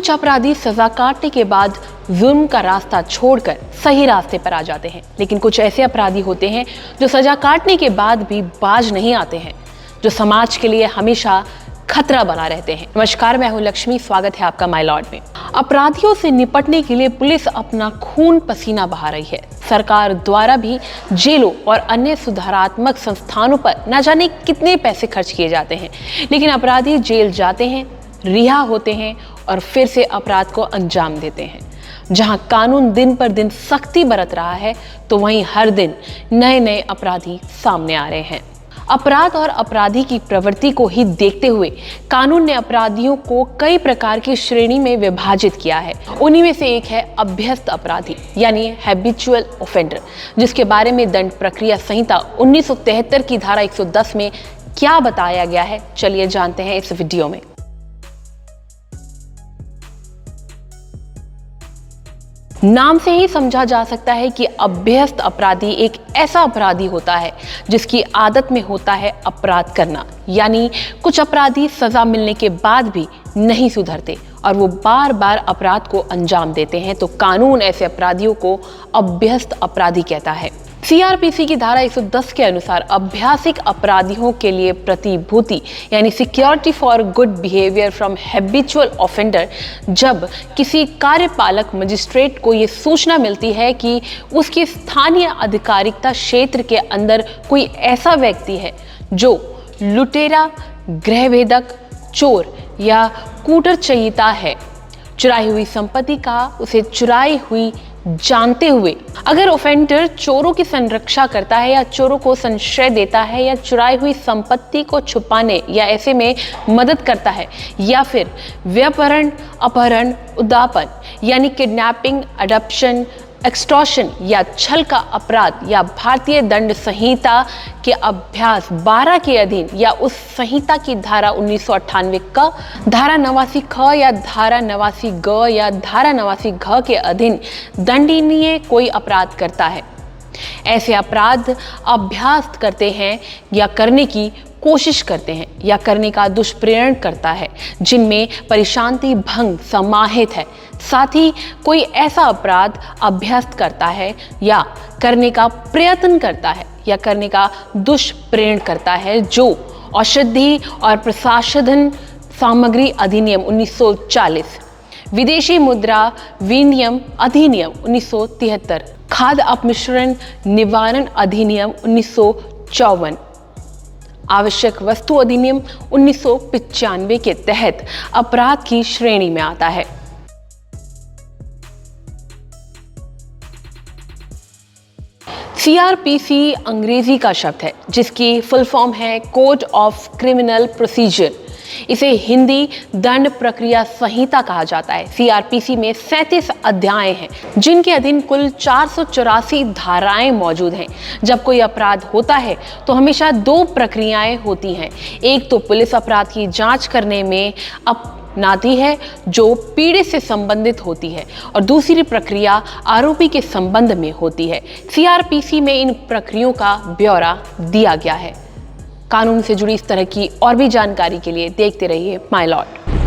कुछ अपराधी सजा काटने के बाद जुल्म का रास्ता छोड़कर सही रास्ते पर आ जाते हैं, लेकिन कुछ ऐसे अपराधी होते हैं जो सजा काटने के बाद भी बाज नहीं आते हैं, जो समाज के लिए हमेशा खतरा बना रहते हैं। नमस्कार, मैं हूं लक्ष्मी, स्वागत है आपका माय लॉर्ड में। अपराधियों से निपटने के लिए पुलिस अपना खून पसीना बहा रही है। सरकार द्वारा भी जेलों और अन्य सुधारात्मक संस्थानों पर न जाने कितने पैसे खर्च किए जाते हैं, लेकिन अपराधी जेल जाते हैं, रिहा होते हैं और फिर से अपराध को अंजाम देते हैं। जहां कानून दिन पर दिन सख्ती बरत रहा है, तो वहीं हर दिन नए नए अपराधी सामने आ रहे हैं। अपराध और अपराधी की प्रवृत्ति को ही देखते हुए कानून ने अपराधियों को कई प्रकार की श्रेणी में विभाजित किया है। उन्हीं में से एक है अभ्यस्त अपराधी यानी हैबिचुअल ऑफेंडर, जिसके बारे में दंड प्रक्रिया संहिता 1973 की धारा 110 में क्या बताया गया है, चलिए जानते हैं इस वीडियो में। नाम से ही समझा जा सकता है कि अभ्यस्त अपराधी एक ऐसा अपराधी होता है जिसकी आदत में होता है अपराध करना, यानी कुछ अपराधी सजा मिलने के बाद भी नहीं सुधरते और वो बार बार अपराध को अंजाम देते हैं, तो कानून ऐसे अपराधियों को अभ्यस्त अपराधी कहता है। सीआरपीसी की धारा 110 के अनुसार अभ्यासिक अपराधियों के लिए प्रतिभूति यानी security for good behaviour from habitual offender, जब किसी कार्यपालक मजिस्ट्रेट को ये सूचना मिलती है कि उसकी स्थानीय अधिकारिकता क्षेत्र के अंदर कोई ऐसा व्यक्ति है जो लुटेरा, गृहभेदक, चोर या कूटरचयिता है, चुराई हुई संपत्ति का उसे चुराई हुई जानते हुए अगर ऑफेंडर चोरों की संरक्षा करता है या चोरों को संशय देता है या चुराई हुई संपत्ति को छुपाने या ऐसे में मदद करता है, या फिर व्यपहरण, अपहरण, उदापन यानी किडनैपिंग, अडॉप्शन, एक्सटॉर्शन या छल का अपराध या भारतीय दंड संहिता के अभ्यास 12 के अधीन या उस संहिता की धारा 1998 का, धारा 89 ख या धारा 89 ग या धारा 89 घ के अधीन दंडनीय कोई अपराध करता है। ऐसे अपराध अभ्यास करते हैं या करने की कोशिश करते हैं या करने का दुष्प्रेरण करता है, जिनमें परिशांति भंग समाहित है। साथ ही कोई ऐसा अपराध अभ्यस्त करता है या करने का प्रयत्न करता है या करने का दुष्प्रेरण करता है जो औषधि और प्रसाधन सामग्री अधिनियम 1940, विदेशी मुद्रा विनिमय अधिनियम 1973, खाद्य अपमिश्रण निवारण अधिनियम 1954, आवश्यक वस्तु अधिनियम 1995 के तहत अपराध की श्रेणी में आता है। सीआरपीसी अंग्रेजी का शब्द है जिसकी फुल फॉर्म है कोड ऑफ क्रिमिनल प्रोसीजर। इसे हिंदी दंड प्रक्रिया संहिता कहा जाता है। सीआरपीसी में 37 अध्याय हैं, जिनके अधीन कुल 484 धाराएं मौजूद हैं। जब कोई अपराध होता है तो हमेशा दो प्रक्रियाएं होती हैं। एक तो पुलिस अपराध की जांच करने में अपनाती है जो पीड़ित से संबंधित होती है, और दूसरी प्रक्रिया आरोपी के संबंध में होती है। सीआरपीसी में इन प्रक्रियाओं का ब्यौरा दिया गया है। कानून से जुड़ी इस तरह की और भी जानकारी के लिए देखते रहिए माय लॉर्ड।